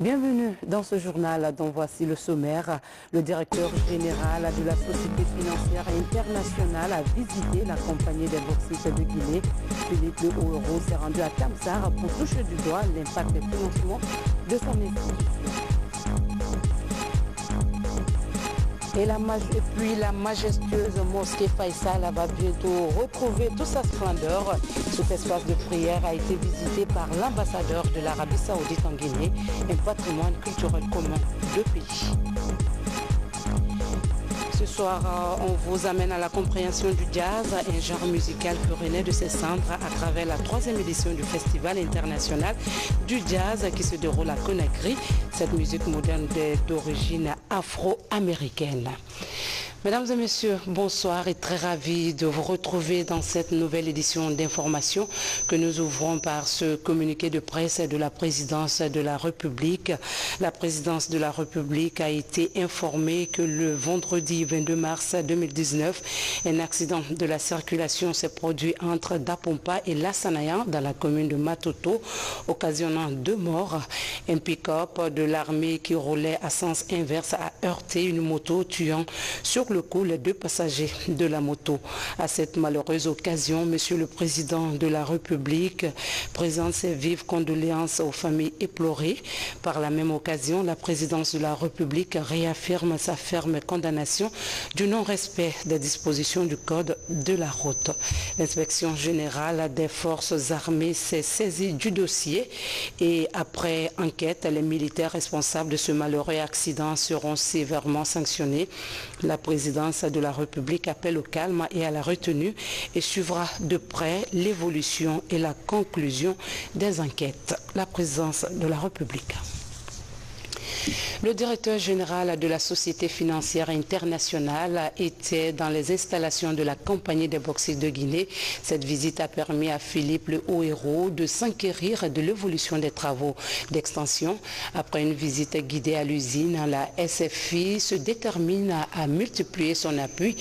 Bienvenue dans ce journal dont voici le sommaire. Le directeur général de la Société financière internationale a visité la compagnie des bauxites de Guinée. Philippe Le Haut-Hérault s'est rendu à Kamsar pour toucher du doigt l'impact des financements de son institution. Et puis la majestueuse mosquée Faisal va bientôt retrouver toute sa splendeur. Cet espace de prière a été visité par l'ambassadeur de l'Arabie Saoudite en Guinée, un patrimoine culturel commun de pays. Ce soir, on vous amène à la compréhension du jazz, un genre musical qui renaît de ses cendres à travers la 3e édition du Festival international du jazz qui se déroule à Conakry. Cette musique moderne est d'origine afro-américaine. Mesdames et messieurs, bonsoir et très ravi de vous retrouver dans cette nouvelle édition d'information que nous ouvrons par ce communiqué de presse de la présidence de la République. La présidence de la République a été informée que le vendredi 22 mars 2019, un accident de la circulation s'est produit entre Dapompa et Lassanayan dans la commune de Matoto, occasionnant 2 morts. Un pick-up de l'armée qui roulait à sens inverse a heurté une moto tuant sur le coup les 2 passagers de la moto. À cette malheureuse occasion, Monsieur le Président de la République présente ses vives condoléances aux familles éplorées. Par la même occasion, la présidence de la République réaffirme sa ferme condamnation du non-respect des dispositions du Code de la route. L'inspection générale des forces armées s'est saisie du dossier et après enquête, les militaires responsables de ce malheureux accident seront sévèrement sanctionnés. La présidence de la République appelle au calme et à la retenue et suivra de près l'évolution et la conclusion des enquêtes. La présidence de la République. Le directeur général de la Société financière internationale était dans les installations de la compagnie des bauxites de Guinée. Cette visite a permis à Philippe Le Haut-Hérault de s'enquérir de l'évolution des travaux d'extension. Après une visite guidée à l'usine, la SFI se détermine à multiplier son appui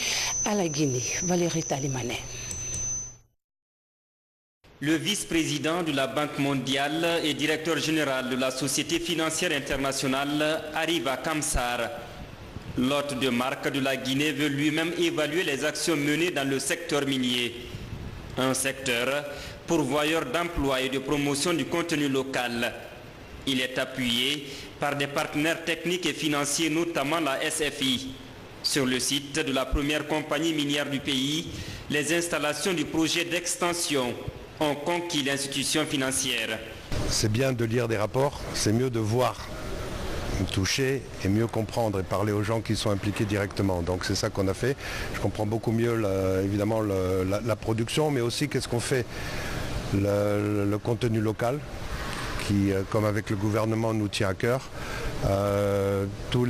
à la Guinée. Valérie Talimanet. Le vice-président de la Banque mondiale et directeur général de la Société financière internationale arrive à Kamsar. L'hôte de marque de la Guinée veut lui-même évaluer les actions menées dans le secteur minier. Un secteur pourvoyeur d'emploi et de promotion du contenu local. Il est appuyé par des partenaires techniques et financiers, notamment la SFI. Sur le site de la première compagnie minière du pays, les installations du projet d'extension ont conquis l'institution financière. C'est bien de lire des rapports, c'est mieux de voir, toucher et mieux comprendre et parler aux gens qui sont impliqués directement. Donc c'est ça qu'on a fait. Je comprends beaucoup mieux évidemment la production, mais aussi qu'est-ce qu'on fait, le contenu local qui, comme avec le gouvernement, nous tient à cœur. Tous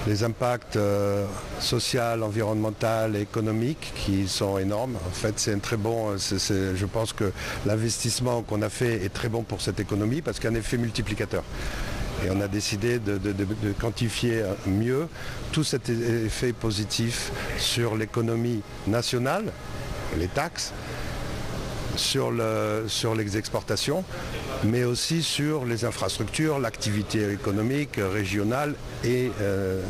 les impacts social, environnemental et économiques qui sont énormes. En fait, c'est un très bon, je pense que l'investissement qu'on a fait est très bon pour cette économie parce qu'il y a un effet multiplicateur. Et on a décidé de quantifier mieux tout cet effet positif sur l'économie nationale, les taxes, sur les exportations, mais aussi sur les infrastructures, l'activité économique régionale et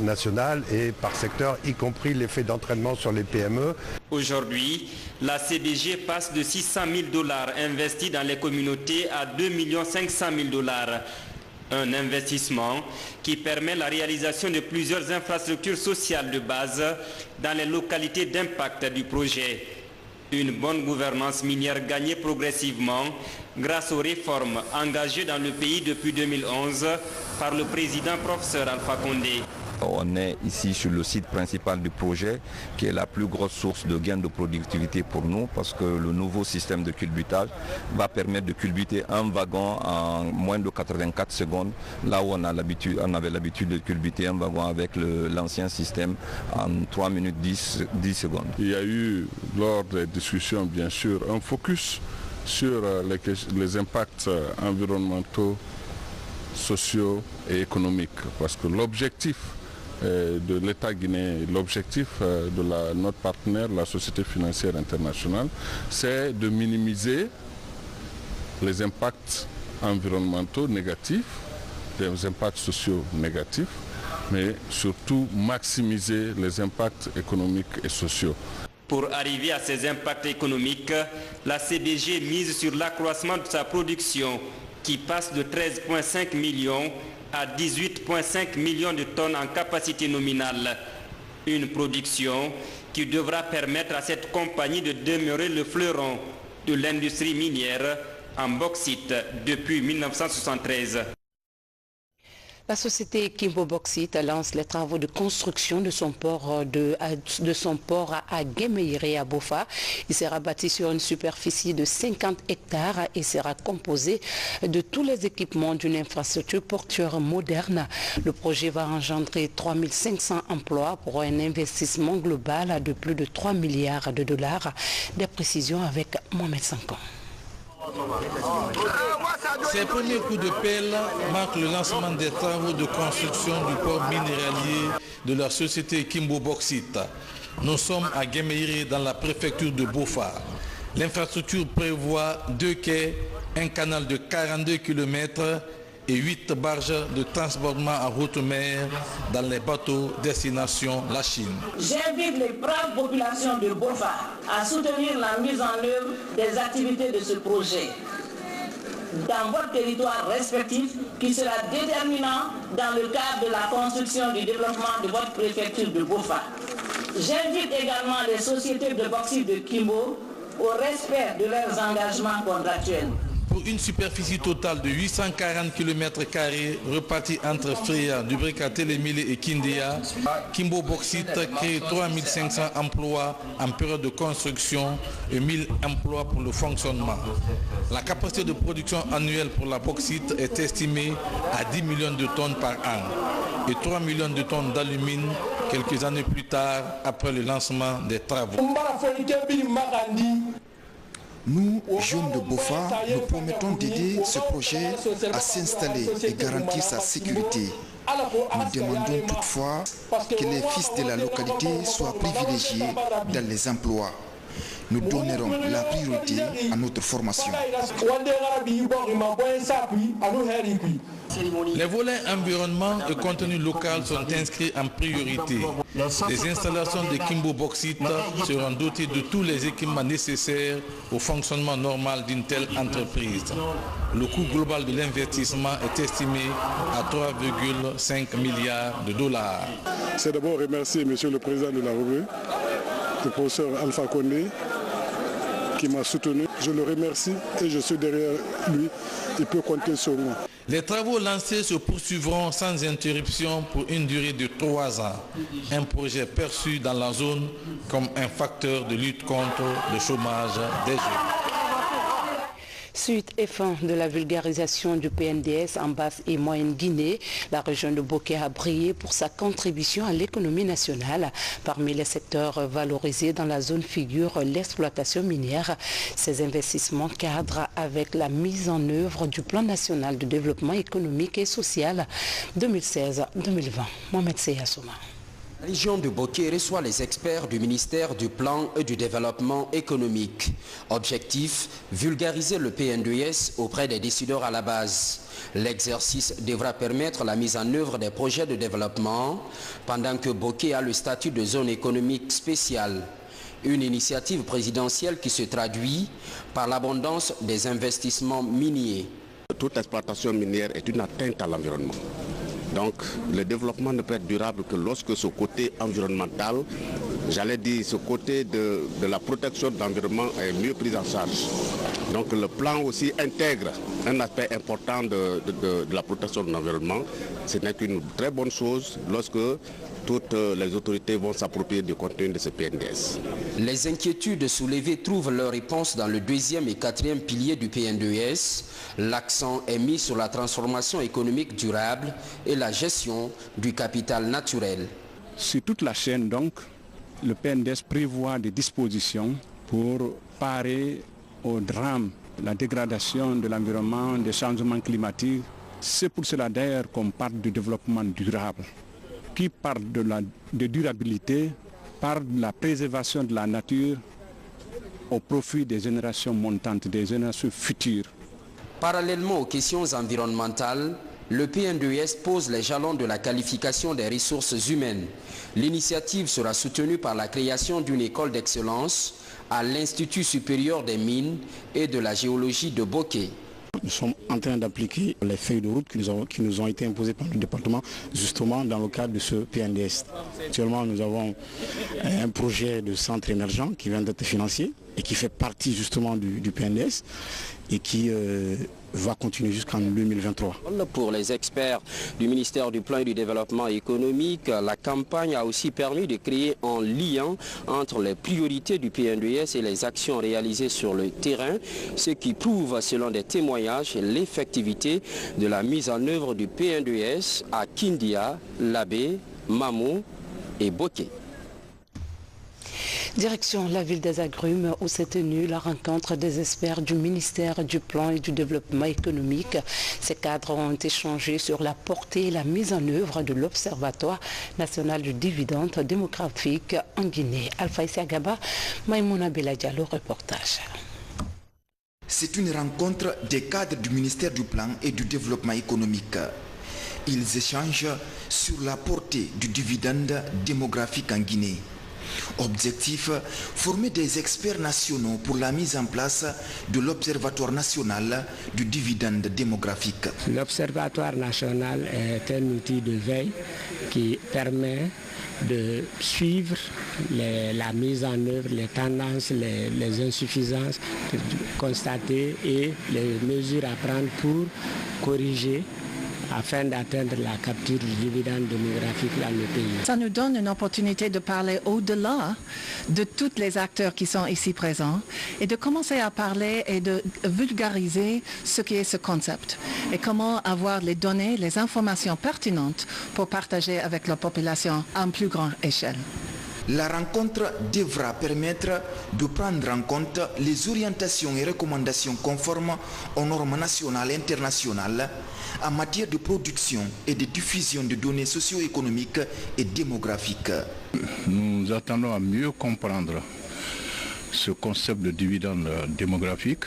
nationale et par secteur, y compris l'effet d'entraînement sur les PME. Aujourd'hui, la CBG passe de 600 000 $ investis dans les communautés à 2 500 000 $. Un investissement qui permet la réalisation de plusieurs infrastructures sociales de base dans les localités d'impact du projet. Une bonne gouvernance minière gagnée progressivement grâce aux réformes engagées dans le pays depuis 2011 par le président professeur Alpha Condé. On est ici sur le site principal du projet qui est la plus grosse source de gain de productivité pour nous parce que le nouveau système de culbutage va permettre de culbuter un wagon en moins de 84 secondes là où on avait l'habitude de culbuter un wagon avec l'ancien système en 3 minutes 10 secondes. Il y a eu lors des discussions bien sûr un focus sur les impacts environnementaux, sociaux et économiques parce que l'objectif de l'État guinéen, l'objectif de notre partenaire, la Société financière internationale, c'est de minimiser les impacts environnementaux négatifs, des impacts sociaux négatifs, mais surtout maximiser les impacts économiques et sociaux. Pour arriver à ces impacts économiques, la CBG mise sur l'accroissement de sa production qui passe de 13,5 millions à 18,5 millions de tonnes en capacité nominale. Une production qui devra permettre à cette compagnie de demeurer le fleuron de l'industrie minière en bauxite depuis 1973. La société Kimbo Bauxite lance les travaux de construction de son port à Guémeïré à Bofa. Il sera bâti sur une superficie de 50 hectares et sera composé de tous les équipements d'une infrastructure portuaire moderne. Le projet va engendrer 3500 emplois pour un investissement global de plus de 3 milliards de dollars. Des précisions avec Mohamed Sankan. Ces premiers coups de pelle marquent le lancement des travaux de construction du port minéralier de la société Kimbo Bauxite. Nous sommes à Guémeïré dans la préfecture de Bofa. L'infrastructure prévoit 2 quais, un canal de 42 km et 8 barges de transbordement en haute mer dans les bateaux destination la Chine. J'invite les braves populations de Bofa à soutenir la mise en œuvre des activités de ce projet dans votre territoire respectif qui sera déterminant dans le cadre de la construction du développement de votre préfecture de Bofa. J'invite également les sociétés de bauxite de Kimbo au respect de leurs engagements contractuels. Pour une superficie totale de 840 km² repartie entre Freya, Dubrika, Télémilé et Kindia, Kimbo Bauxite crée 3500 emplois en période de construction et 1000 emplois pour le fonctionnement. La capacité de production annuelle pour la bauxite est estimée à 10 millions de tonnes par an et 3 millions de tonnes d'alumine quelques années plus tard après le lancement des travaux. Nous, jeunes de Bofa, nous promettons d'aider ce projet à s'installer et garantir sa sécurité. Nous demandons toutefois que les fils de la localité soient privilégiés dans les emplois. Nous donnerons la priorité à notre formation. Les volets environnement et contenu local sont inscrits en priorité. Les installations de Kimbo Bauxite seront dotées de tous les équipements nécessaires au fonctionnement normal d'une telle entreprise. Le coût global de l'investissement est estimé à 3,5 milliards de dollars. C'est d'abord remercier M. le Président de la République, le professeur Alpha Condé, qui m'a soutenu. Je le remercie et je suis derrière lui. Il peut compter sur moi. Les travaux lancés se poursuivront sans interruption pour une durée de 3 ans. Un projet perçu dans la zone comme un facteur de lutte contre le chômage des jeunes. Suite et fin de la vulgarisation du PNDS en Basse et Moyenne Guinée, la région de Bokeh a brillé pour sa contribution à l'économie nationale. Parmi les secteurs valorisés dans la zone figure l'exploitation minière. Ces investissements cadrent avec la mise en œuvre du plan national de développement économique et social 2016-2020. Mohamed Seyassouma. La région de Bokeh reçoit les experts du ministère du Plan et du Développement économique. Objectif, vulgariser le PNDS auprès des décideurs à la base. L'exercice devra permettre la mise en œuvre des projets de développement pendant que Bokeh a le statut de zone économique spéciale. Une initiative présidentielle qui se traduit par l'abondance des investissements miniers. Toute exploitation minière est une atteinte à l'environnement. Donc le développement ne peut être durable que lorsque ce côté environnemental, j'allais dire ce côté de la protection de l'environnement est mieux pris en charge. Donc le plan aussi intègre un aspect important de la protection de l'environnement. Ce n'est qu'une très bonne chose lorsque toutes les autorités vont s'approprier du contenu de ce PNDS. Les inquiétudes soulevées trouvent leur réponse dans le 2e et 4e pilier du PNDS. L'accent est mis sur la transformation économique durable et la gestion du capital naturel. Sur toute la chaîne, donc, le PNDS prévoit des dispositions pour parer au drame, la dégradation de l'environnement, des changements climatiques. C'est pour cela d'ailleurs qu'on parle du développement durable. Qui parle de durabilité, parle de la préservation de la nature au profit des générations montantes, des générations futures. Parallèlement aux questions environnementales, le PN2S pose les jalons de la qualification des ressources humaines. L'initiative sera soutenue par la création d'une école d'excellence à l'Institut supérieur des mines et de la géologie de Bokeh. Nous sommes en train d'appliquer les feuilles de route qui nous ont été imposées par le département, justement dans le cadre de ce PNDS. Actuellement, nous avons un projet de centre émergent qui vient d'être financé et qui fait partie justement du PNDS et qui va continuer jusqu'en 2023. Pour les experts du ministère du Plan et du Développement économique, la campagne a aussi permis de créer un lien entre les priorités du PN2S et les actions réalisées sur le terrain, ce qui prouve, selon des témoignages, l'effectivité de la mise en œuvre du PN2S à Kindia, Labé, Mamou et Bokeh. Direction la ville des Agrumes où s'est tenue la rencontre des experts du ministère du Plan et du Développement économique. Ces cadres ont échangé sur la portée et la mise en œuvre de l'Observatoire national du dividende démographique en Guinée. Alpha Isiagaba, Maïmouna Beladialo, reportage. C'est une rencontre des cadres du ministère du Plan et du Développement économique. Ils échangent sur la portée du dividende démographique en Guinée. Objectif, former des experts nationaux pour la mise en place de l'Observatoire national du dividende démographique. L'Observatoire national est un outil de veille qui permet de suivre la mise en œuvre, les tendances, les insuffisances constatées et les mesures à prendre pour corriger afin d'atteindre la capture du dividende démographique dans le pays. Ça nous donne une opportunité de parler au-delà de tous les acteurs qui sont ici présents et de commencer à parler et de vulgariser ce qui est ce concept et comment avoir les données, les informations pertinentes pour partager avec la population à une plus grande échelle. La rencontre devra permettre de prendre en compte les orientations et recommandations conformes aux normes nationales et internationales en matière de production et de diffusion de données socio-économiques et démographiques. Nous attendons à mieux comprendre ce concept de dividende démographique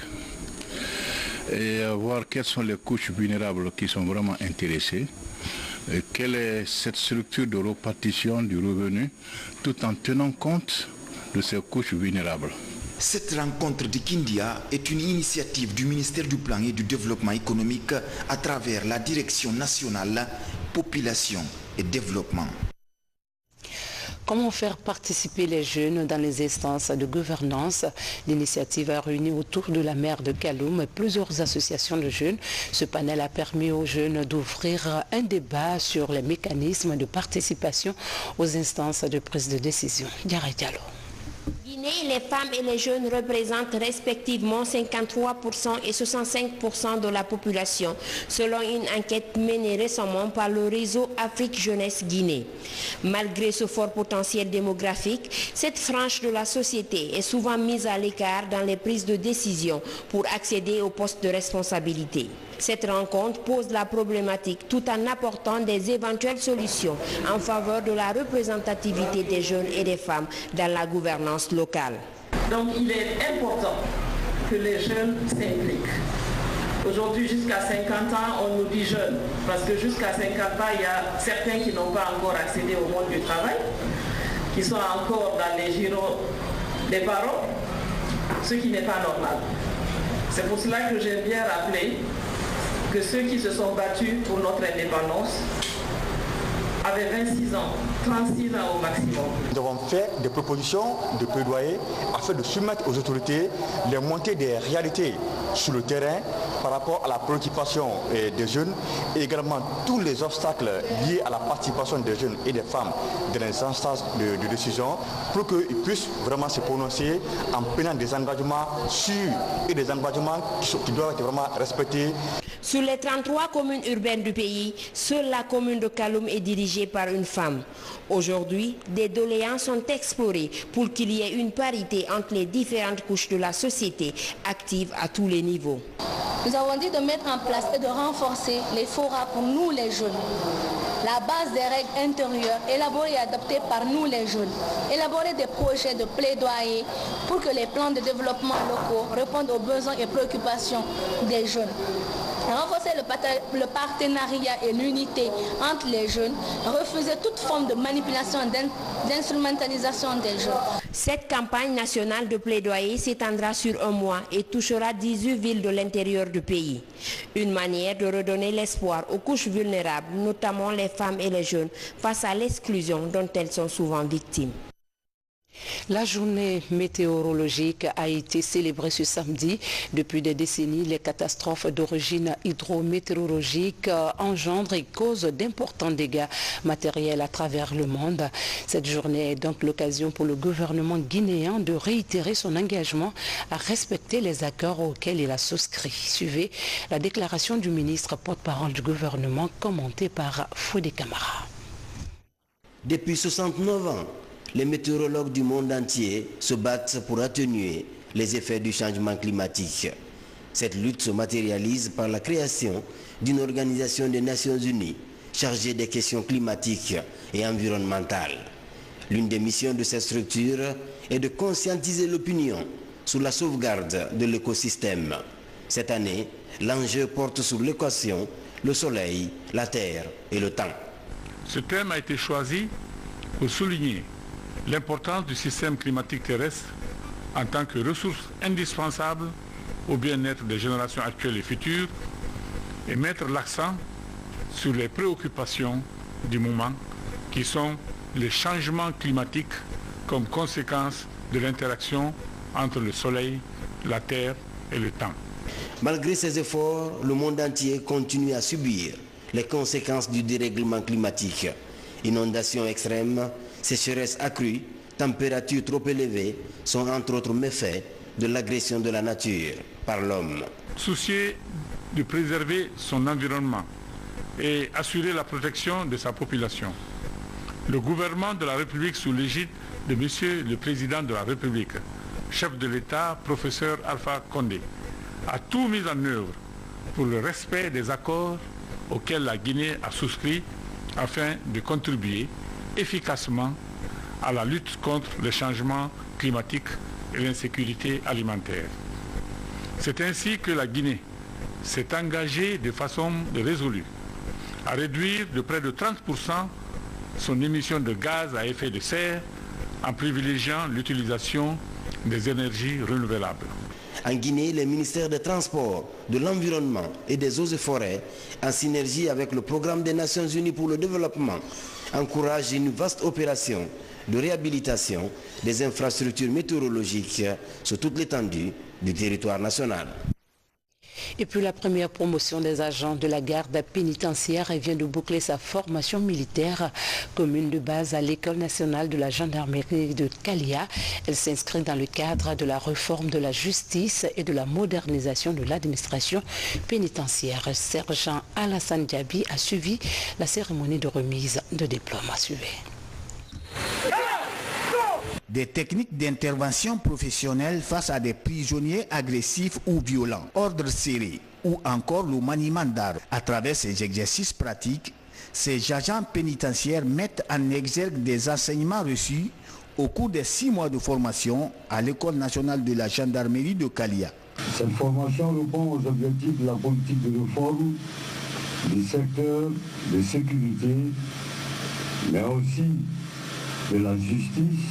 et voir quelles sont les couches vulnérables qui sont vraiment intéressées. Et quelle est cette structure de répartition du revenu tout en tenant compte de ces couches vulnérables. Cette rencontre de Kindia est une initiative du ministère du Plan et du Développement économique à travers la Direction nationale Population et Développement. Comment faire participer les jeunes dans les instances de gouvernance? L'initiative a réuni autour de la maire de Kaloum plusieurs associations de jeunes. Ce panel a permis aux jeunes d'ouvrir un débat sur les mécanismes de participation aux instances de prise de décision. Diarra Diallo. Les femmes et les jeunes représentent respectivement 53% et 65% de la population, selon une enquête menée récemment par le réseau Afrique Jeunesse Guinée. Malgré ce fort potentiel démographique, cette frange de la société est souvent mise à l'écart dans les prises de décision pour accéder aux postes de responsabilité. Cette rencontre pose la problématique tout en apportant des éventuelles solutions en faveur de la représentativité des jeunes et des femmes dans la gouvernance locale. Donc il est important que les jeunes s'impliquent. Aujourd'hui, jusqu'à 50 ans, on nous dit jeunes, parce que jusqu'à 50 ans, il y a certains qui n'ont pas encore accédé au monde du travail, qui sont encore dans les giros des parents, ce qui n'est pas normal. C'est pour cela que j'aime bien rappeler que ceux qui se sont battus pour notre indépendance avaient 26 ans, 36 ans au maximum. Nous avons fait des propositions de plaidoyer afin de soumettre aux autorités les montées des réalités sur le terrain par rapport à la préoccupation des jeunes et également tous les obstacles liés à la participation des jeunes et des femmes dans les instances de décision pour qu'ils puissent vraiment se prononcer en prenant des engagements sûrs et des engagements qui doivent être vraiment respectés. Sur les 33 communes urbaines du pays, seule la commune de Kaloum est dirigée par une femme. Aujourd'hui, des doléances sont explorées pour qu'il y ait une parité entre les différentes couches de la société actives à tous les niveaux. Nous avons dit de mettre en place et de renforcer les forats pour nous les jeunes. La base des règles intérieures élaborées et adoptées par nous les jeunes. Élaborer des projets de plaidoyer pour que les plans de développement locaux répondent aux besoins et préoccupations des jeunes. Renforcer le partenariat et l'unité entre les jeunes, refuser toute forme de manipulation, d'instrumentalisation des jeunes. Cette campagne nationale de plaidoyer s'étendra sur un mois et touchera 18 villes de l'intérieur du pays. Une manière de redonner l'espoir aux couches vulnérables, notamment les femmes et les jeunes, face à l'exclusion dont elles sont souvent victimes. La journée météorologique a été célébrée ce samedi. Depuis des décennies, les catastrophes d'origine hydrométéorologique engendrent et causent d'importants dégâts matériels à travers le monde. Cette journée est donc l'occasion pour le gouvernement guinéen de réitérer son engagement à respecter les accords auxquels il a souscrit. Suivez la déclaration du ministre porte-parole du gouvernement commentée par Foué Camara. Depuis 69 ans, les météorologues du monde entier se battent pour atténuer les effets du changement climatique. Cette lutte se matérialise par la création d'une organisation des Nations Unies chargée des questions climatiques et environnementales. L'une des missions de cette structure est de conscientiser l'opinion sur la sauvegarde de l'écosystème. Cette année, l'enjeu porte sur l'équation, le soleil, la terre et le temps. Ce thème a été choisi pour souligner l'importance du système climatique terrestre en tant que ressource indispensable au bien-être des générations actuelles et futures et mettre l'accent sur les préoccupations du moment qui sont les changements climatiques comme conséquence de l'interaction entre le soleil, la terre et le temps. Malgré ces efforts, le monde entier continue à subir les conséquences du dérèglement climatique. Inondations extrêmes, sécheresse accrue, températures trop élevées sont entre autres méfaits de l'agression de la nature par l'homme. Soucieux de préserver son environnement et assurer la protection de sa population, le gouvernement de la République sous l'égide de Monsieur le Président de la République, chef de l'État, professeur Alpha Condé, a tout mis en œuvre pour le respect des accords auxquels la Guinée a souscrit afin de contribuer efficacement à la lutte contre le changement climatique et l'insécurité alimentaire. C'est ainsi que la Guinée s'est engagée de façon résolue à réduire de près de 30% son émission de gaz à effet de serre en privilégiant l'utilisation des énergies renouvelables. En Guinée, les ministères des Transports, de l'Environnement et des Eaux et Forêts, en synergie avec le Programme des Nations Unies pour le développement, encouragent une vaste opération de réhabilitation des infrastructures météorologiques sur toute l'étendue du territoire national. Et puis la première promotion des agents de la garde pénitentiaire vient de boucler sa formation militaire commune de base à l'École nationale de la gendarmerie de Kalia. Elle s'inscrit dans le cadre de la réforme de la justice et de la modernisation de l'administration pénitentiaire. Sergent Alassane Diaby a suivi la cérémonie de remise de diplôme. Suivez. Des techniques d'intervention professionnelle face à des prisonniers agressifs ou violents, ordre serré ou encore le maniement d'armes. À travers ces exercices pratiques, ces agents pénitentiaires mettent en exergue des enseignements reçus au cours des 6 mois de formation à l'École nationale de la gendarmerie de Kalia. Cette formation répond aux objectifs de la politique de réforme du secteur de sécurité, mais aussi de la justice,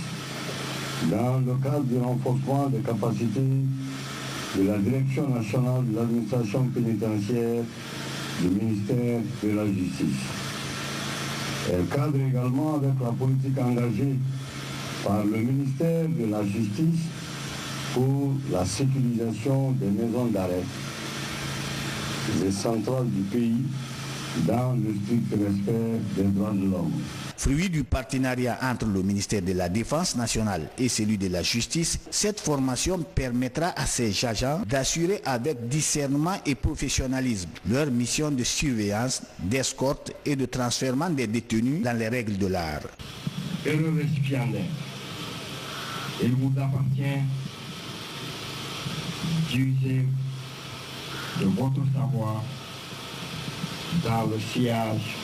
dans le cadre du renforcement des capacités de la Direction nationale de l'administration pénitentiaire du ministère de la Justice. Elle cadre également avec la politique engagée par le ministère de la Justice pour la sécurisation des maisons d'arrêt et centrales du pays dans le strict respect des droits de l'homme. Fruit du partenariat entre le ministère de la Défense nationale et celui de la Justice, cette formation permettra à ces agents d'assurer avec discernement et professionnalisme leur mission de surveillance, d'escorte et de transfert des détenus dans les règles de l'art. Et le récipiendaire, il vous appartient d'user de votre savoir dans le sillage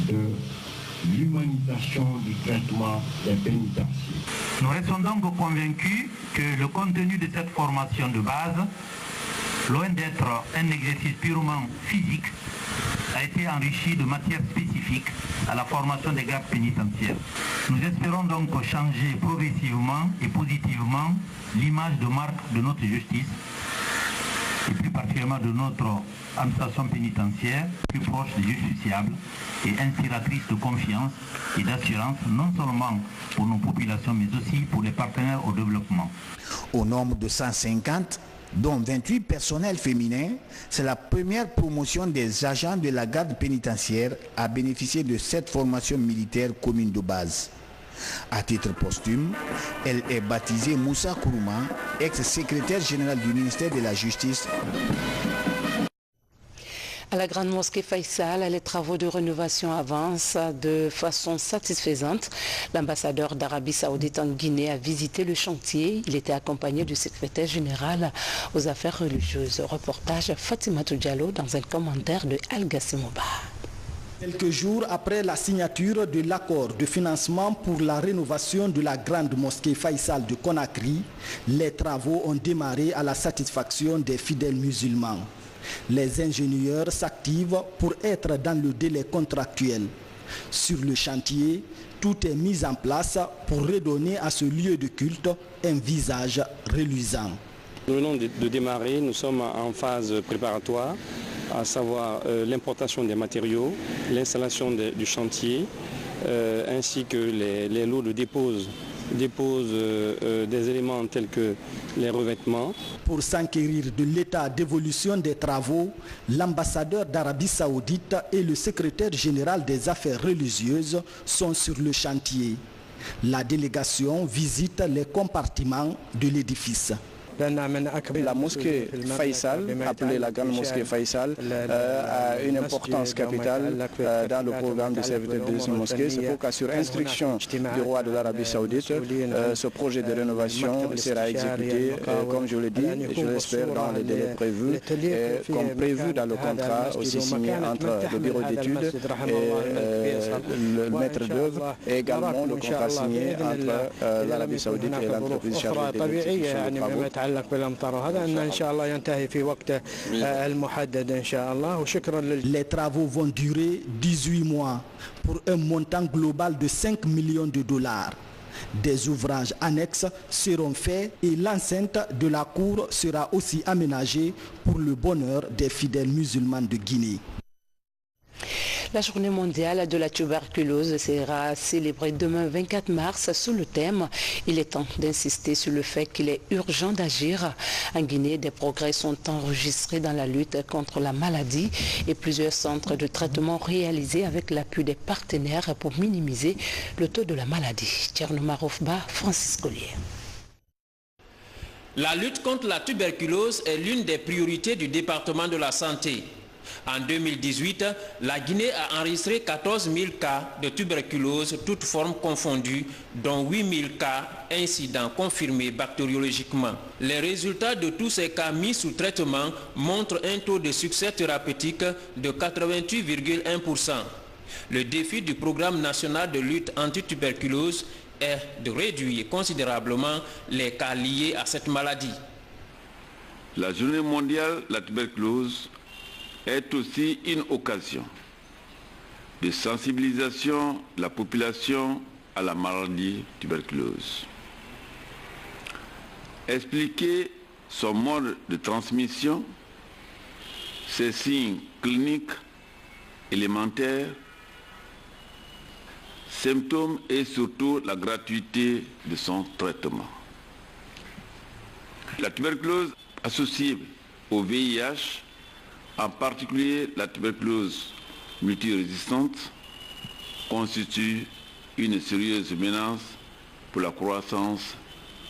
de l'humanisation du traitement des pénitenciers. Nous restons donc convaincus que le contenu de cette formation de base, loin d'être un exercice purement physique, a été enrichi de matières spécifiques à la formation des gardes pénitentiaires. Nous espérons donc changer progressivement et positivement l'image de marque de notre justice et plus particulièrement de notre administration pénitentiaire, plus proche des justiciables et inspiratrice de confiance et d'assurance, non seulement pour nos populations, mais aussi pour les partenaires au développement. Au nombre de 150, dont 28 personnels féminins, c'est la première promotion des agents de la garde pénitentiaire à bénéficier de cette formation militaire commune de base. À titre posthume, elle est baptisée Moussa Kourouma, ex-secrétaire général du ministère de la Justice. À la Grande Mosquée Faisal, les travaux de rénovation avancent de façon satisfaisante. L'ambassadeur d'Arabie Saoudite en Guinée a visité le chantier. Il était accompagné du secrétaire général aux affaires religieuses. Reportage Fatimatou Diallo dans un commentaire de Al-Gassimouba. Quelques jours après la signature de l'accord de financement pour la rénovation de la Grande Mosquée Faisal de Conakry, les travaux ont démarré à la satisfaction des fidèles musulmans. Les ingénieurs s'activent pour être dans le délai contractuel. Sur le chantier, tout est mis en place pour redonner à ce lieu de culte un visage reluisant. Nous venons de démarrer, nous sommes en phase préparatoire, à savoir l'importation des matériaux, l'installation du chantier, ainsi que les lots de dépose des éléments tels que les revêtements. Pour s'enquérir de l'état d'évolution des travaux, l'ambassadeur d'Arabie Saoudite et le secrétaire général des affaires religieuses sont sur le chantier. La délégation visite les compartiments de l'édifice. La mosquée Faisal, appelée la Grande Mosquée Faisal, a une importance capitale dans le programme de serviteur de cette mosquée. C'est pourquoi, sur instruction du roi de l'Arabie Saoudite, ce projet de rénovation sera exécuté, comme je l'ai dit, je l'espère, dans les délais prévus, et comme prévu dans le contrat aussi signé entre le bureau d'études et le maître d'œuvre, et également le contrat signé entre l'Arabie Saoudite et l'entreprise chargée de l'exécution des travaux. Les travaux vont durer 18 mois pour un montant global de 5 millions de dollars. Des ouvrages annexes seront faits et l'enceinte de la cour sera aussi aménagée pour le bonheur des fidèles musulmans de Guinée. La journée mondiale de la tuberculose sera célébrée demain 24 mars sous le thème « Il est temps d'insister sur le fait qu'il est urgent d'agir ». En Guinée, des progrès sont enregistrés dans la lutte contre la maladie et plusieurs centres de traitement réalisés avec l'appui des partenaires pour minimiser le taux de la maladie. Tcherno Marofba, Francis Collier. La lutte contre la tuberculose est l'une des priorités du département de la santé. En 2018, la Guinée a enregistré 14 000 cas de tuberculose, toutes formes confondues, dont 8 000 cas incidents confirmés bactériologiquement. Les résultats de tous ces cas mis sous traitement montrent un taux de succès thérapeutique de 88,1%. Le défi du programme national de lutte anti-tuberculose est de réduire considérablement les cas liés à cette maladie. La journée mondiale de la tuberculose est aussi une occasion de sensibilisation de la population à la maladie tuberculose. Expliquer son mode de transmission, ses signes cliniques élémentaires, symptômes et surtout la gratuité de son traitement. La tuberculose associée au VIH, en particulier la tuberculose multirésistante, constitue une sérieuse menace pour la croissance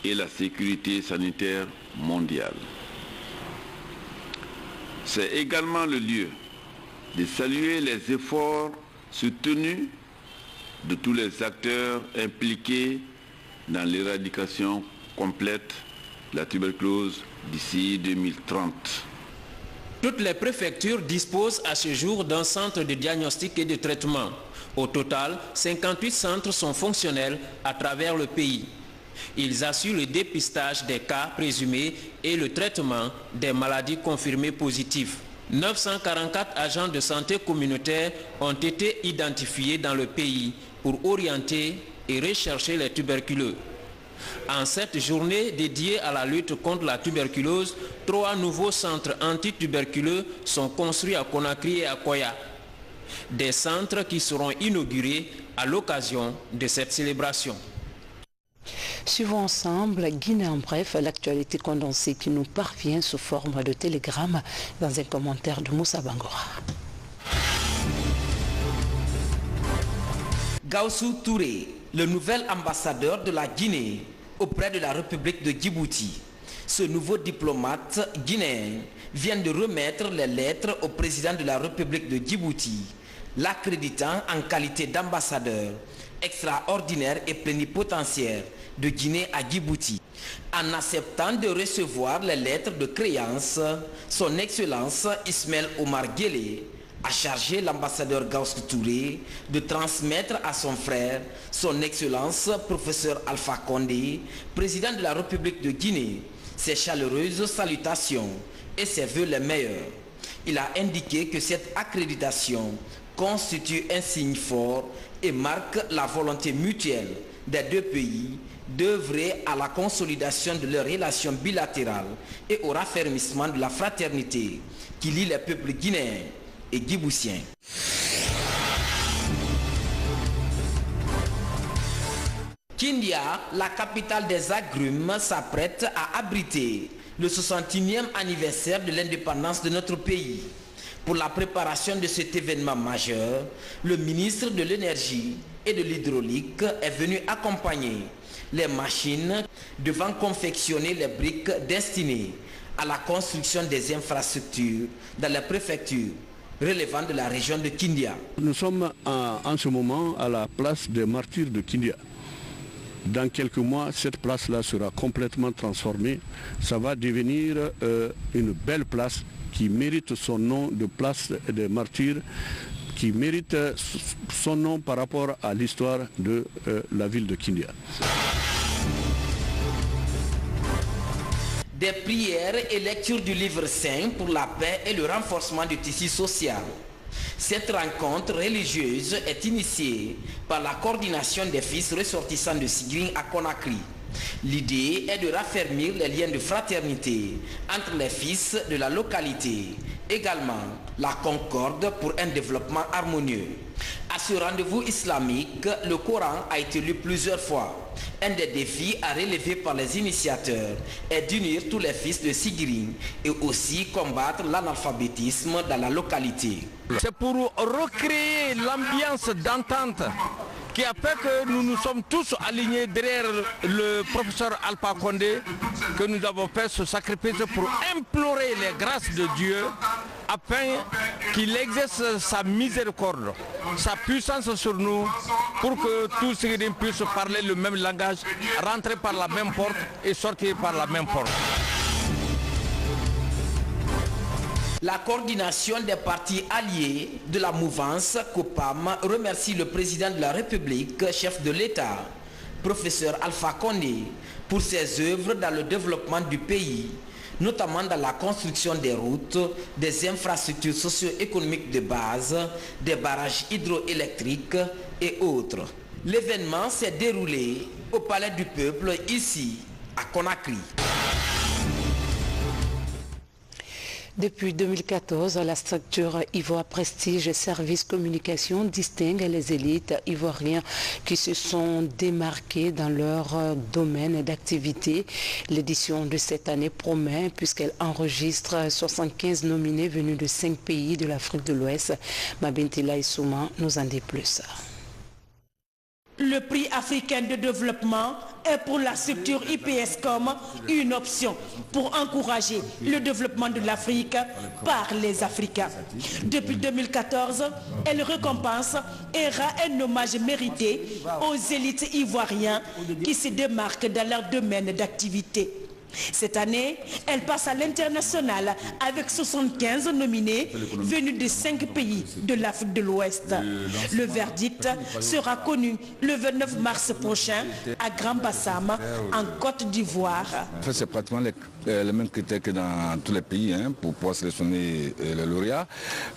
et la sécurité sanitaire mondiale. C'est également le lieu de saluer les efforts soutenus de tous les acteurs impliqués dans l'éradication complète de la tuberculose d'ici 2030. Toutes les préfectures disposent à ce jour d'un centre de diagnostic et de traitement. Au total, 58 centres sont fonctionnels à travers le pays. Ils assurent le dépistage des cas présumés et le traitement des maladies confirmées positives. 944 agents de santé communautaire ont été identifiés dans le pays pour orienter et rechercher les tuberculeux. En cette journée dédiée à la lutte contre la tuberculose, 3 nouveaux centres antituberculeux sont construits à Conakry et à Koya. Des centres qui seront inaugurés à l'occasion de cette célébration. Suivons ensemble Guinée en bref, l'actualité condensée qui nous parvient sous forme de télégramme dans un commentaire de Moussa Bangora. Gaussou Touré, le nouvel ambassadeur de la Guinée auprès de la République de Djibouti. Ce nouveau diplomate guinéen vient de remettre les lettres au président de la République de Djibouti, l'accréditant en qualité d'ambassadeur extraordinaire et plénipotentiaire de Guinée à Djibouti. En acceptant de recevoir les lettres de créance, son Excellence Ismaël Omar Guelleh a chargé l'ambassadeur Gaussou Touré de transmettre à son frère, son Excellence Professeur Alpha Condé, président de la République de Guinée, ses chaleureuses salutations et ses vœux les meilleurs. Il a indiqué que cette accréditation constitue un signe fort et marque la volonté mutuelle des deux pays d'œuvrer à la consolidation de leurs relations bilatérales et au raffermissement de la fraternité qui lie les peuples guinéens et djiboutiens. Kindia, la capitale des agrumes, s'apprête à abriter le 61e anniversaire de l'indépendance de notre pays. Pour la préparation de cet événement majeur, le ministre de l'Énergie et de l'Hydraulique est venu accompagner les machines devant confectionner les briques destinées à la construction des infrastructures dans les préfectures relevant de la région de Kindia. Nous sommes en ce moment à la place des martyrs de Kindia. Dans quelques mois, cette place-là sera complètement transformée. Ça va devenir une belle place qui mérite son nom de place des martyrs, qui mérite son nom par rapport à l'histoire de la ville de Kindia. Des prières et lectures du livre saint pour la paix et le renforcement du tissu social. Cette rencontre religieuse est initiée par la coordination des fils ressortissants de Sigring à Conakry. L'idée est de raffermir les liens de fraternité entre les fils de la localité, également la concorde pour un développement harmonieux. À ce rendez-vous islamique, le Coran a été lu plusieurs fois. Un des défis à relever par les initiateurs est d'unir tous les fils de Sigring et aussi combattre l'analphabétisme dans la localité. C'est pour recréer l'ambiance d'entente qui a fait que nous nous sommes tous alignés derrière le professeur Alpha Condé, que nous avons fait ce sacrifice pour implorer les grâces de Dieu afin qu'il exerce sa miséricorde, sa puissance sur nous, pour que tous ces gens puissent parler le même langage, rentrer par la même porte et sortir par la même porte. La coordination des partis alliés de la mouvance COPAM remercie le président de la République, chef de l'État, professeur Alpha Condé, pour ses œuvres dans le développement du pays, notamment dans la construction des routes, des infrastructures socio-économiques de base, des barrages hydroélectriques et autres. L'événement s'est déroulé au Palais du Peuple, ici, à Conakry. Depuis 2014, la structure Ivoire Prestige Service Communication distingue les élites ivoiriens qui se sont démarqués dans leur domaine d'activité. L'édition de cette année promet puisqu'elle enregistre 75 nominés venus de 5 pays de l'Afrique de l'Ouest. Mabintila Issouma nous en dit plus. Le prix africain de développement est pour la structure IPSCOM une option pour encourager le développement de l'Afrique par les Africains. Depuis 2014, elle récompense et rend un hommage mérité aux élites ivoiriens qui se démarquent dans leur domaine d'activité. Cette année, elle passe à l'international avec 75 nominés venus de 5 pays de l'Afrique de l'Ouest. Le verdict sera connu le 29 mars prochain à Grand Bassam, en Côte d'Ivoire. En fait, c'est pratiquement les mêmes critères que dans tous les pays pour pouvoir sélectionner les lauréats.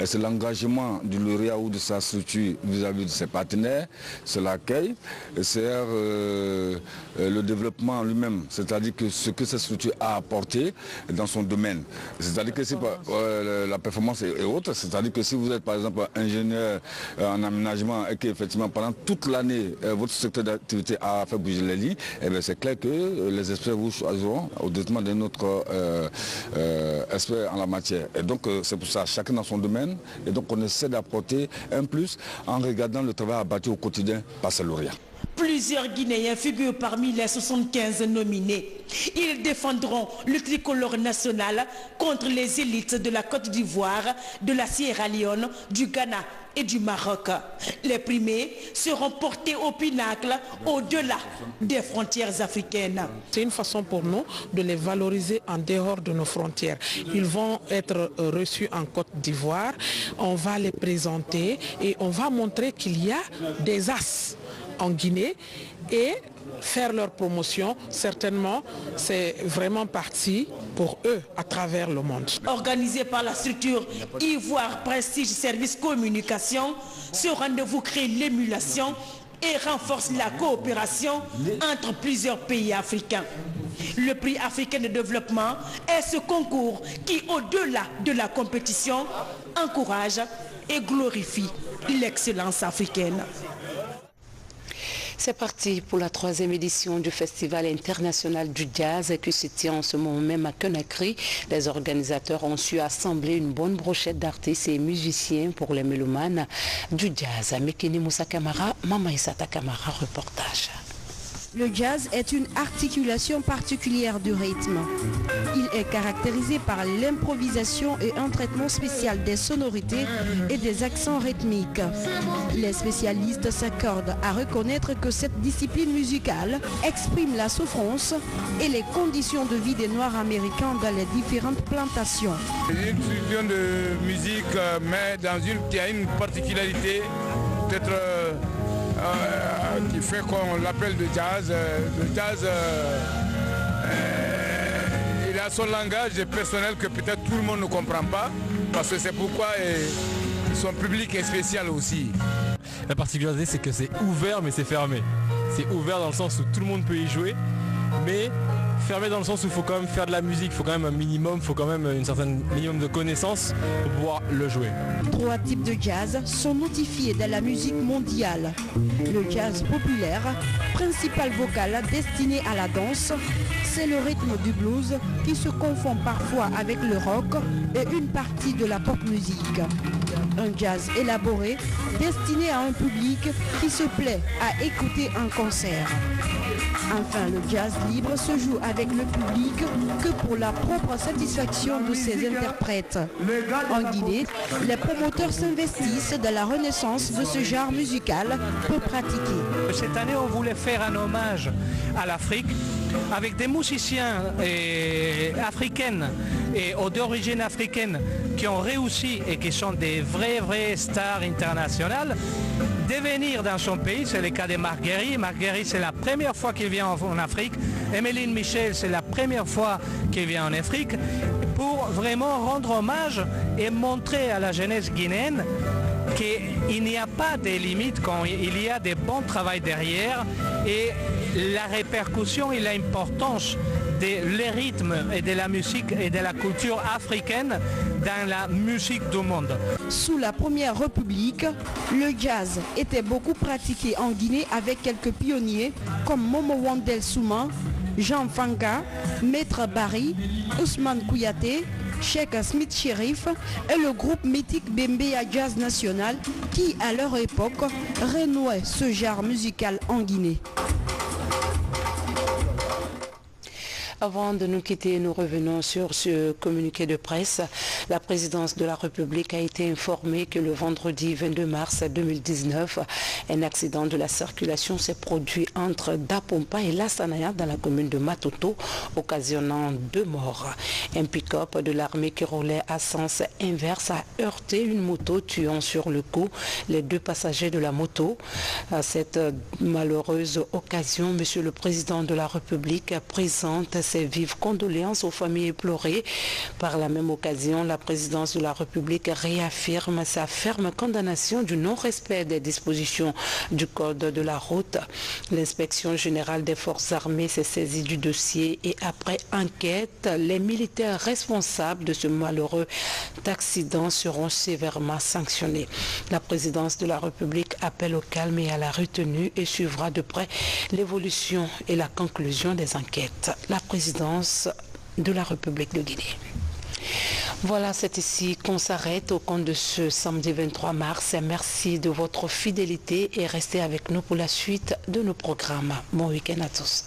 C'est l'engagement du lauréat ou de sa structure vis-à-vis de ses partenaires, c'est l'accueil, c'est le développement lui-même, c'est-à-dire que ce que cette structure a apporté dans son domaine. C'est-à-dire que si la performance est haute, c'est-à-dire que si vous êtes par exemple ingénieur en aménagement et qu'effectivement pendant toute l'année votre secteur d'activité a fait bouger les lignes, c'est clair que les experts vous choisiront au détriment d'un autre expert en la matière. Et donc c'est pour ça, chacun dans son domaine, et donc on essaie d'apporter un plus en regardant le travail abattu au quotidien par ces lauréats. Plusieurs Guinéens figurent parmi les 75 nominés. Ils défendront le tricolore national contre les élites de la Côte d'Ivoire, de la Sierra Leone, du Ghana et du Maroc. Les primés seront portés au pinacle au-delà des frontières africaines. C'est une façon pour nous de les valoriser en dehors de nos frontières. Ils vont être reçus en Côte d'Ivoire, on va les présenter et on va montrer qu'il y a des as en Guinée et faire leur promotion, certainement, c'est vraiment parti pour eux à travers le monde. Organisé par la structure Ivoire Prestige Service Communication, ce rendez-vous crée l'émulation et renforce la coopération entre plusieurs pays africains. Le prix africain de développement est ce concours qui, au-delà de la compétition, encourage et glorifie l'excellence africaine. C'est parti pour la 3e édition du Festival international du jazz qui se tient en ce moment même à Conakry. Les organisateurs ont su assembler une bonne brochette d'artistes et musiciens pour les mélomanes du jazz. Mekini Moussa Kamara, Mama Isata Kamara, reportage. Le jazz est une articulation particulière du rythme. Il est caractérisé par l'improvisation et un traitement spécial des sonorités et des accents rythmiques. Les spécialistes s'accordent à reconnaître que cette discipline musicale exprime la souffrance et les conditions de vie des Noirs américains dans les différentes plantations. C'est une fusion de musique, mais qui a une particularité, peut-être qui fait qu'on l'appelle le jazz. Le jazz, il a son langage personnel que peut-être tout le monde ne comprend pas, parce que c'est pourquoi son public est spécial aussi. La particularité, c'est que c'est ouvert, mais c'est fermé. C'est ouvert dans le sens où tout le monde peut y jouer, mais fermé dans le sens où il faut quand même faire de la musique, il faut quand même un minimum, il faut quand même une certaine minimum de connaissances pour pouvoir le jouer. 3 types de jazz sont notifiés dans la musique mondiale. Le jazz populaire, principal vocal destiné à la danse, c'est le rythme du blues qui se confond parfois avec le rock et une partie de la pop musique. Un jazz élaboré, destiné à un public qui se plaît à écouter un concert. Enfin, le jazz libre se joue avec le public que pour la propre satisfaction de ses interprètes. En Guinée, les promoteurs s'investissent dans la renaissance de ce genre musical peu pratiqué. Cette année, on voulait faire un hommage à l'Afrique avec des musiciens africaines et d'origine africaine qui ont réussi et qui sont des vraies stars internationales de venir dans son pays. C'est le cas de Marc Guéry. Marc Guéry, c'est la première fois qu'il vient en Afrique. Emeline Michel, c'est la première fois qu'il vient en Afrique, pour vraiment rendre hommage et montrer à la jeunesse guinéenne qu'il n'y a pas de limites quand il y a des bons travail derrière, et la répercussion et l'importance des rythmes et de la musique et de la culture africaine dans la musique du monde. Sous la Première République, le jazz était beaucoup pratiqué en Guinée avec quelques pionniers comme Momo Wandel Souma, Jean Fanga, Maître Barry, Ousmane Kouyaté, Cheikh Smith Sherif et le groupe mythique Bembea Jazz National qui, à leur époque, renouait ce genre musical en Guinée. Avant de nous quitter, nous revenons sur ce communiqué de presse La présidence de la République a été informée que le vendredi 22 mars 2019, un accident de la circulation s'est produit entre Dapompa et Lassanaya dans la commune de Matoto, occasionnant 2 morts. Un pick-up de l'armée qui roulait à sens inverse a heurté une moto, tuant sur le coup les 2 passagers de la moto. À cette malheureuse occasion, Monsieur le Président de la République présente ses vives condoléances aux familles éplorées. Par la même occasion, la présidence de la République réaffirme sa ferme condamnation du non-respect des dispositions du Code de la route. L'inspection générale des forces armées s'est saisie du dossier et après enquête, les militaires responsables de ce malheureux accident seront sévèrement sanctionnés. La présidence de la République appelle au calme et à la retenue et suivra de près l'évolution et la conclusion des enquêtes. La présidence de la République de Guinée. Voilà, c'est ici qu'on s'arrête au compte de ce samedi 23 mars. Merci de votre fidélité et restez avec nous pour la suite de nos programmes. Bon week-end à tous.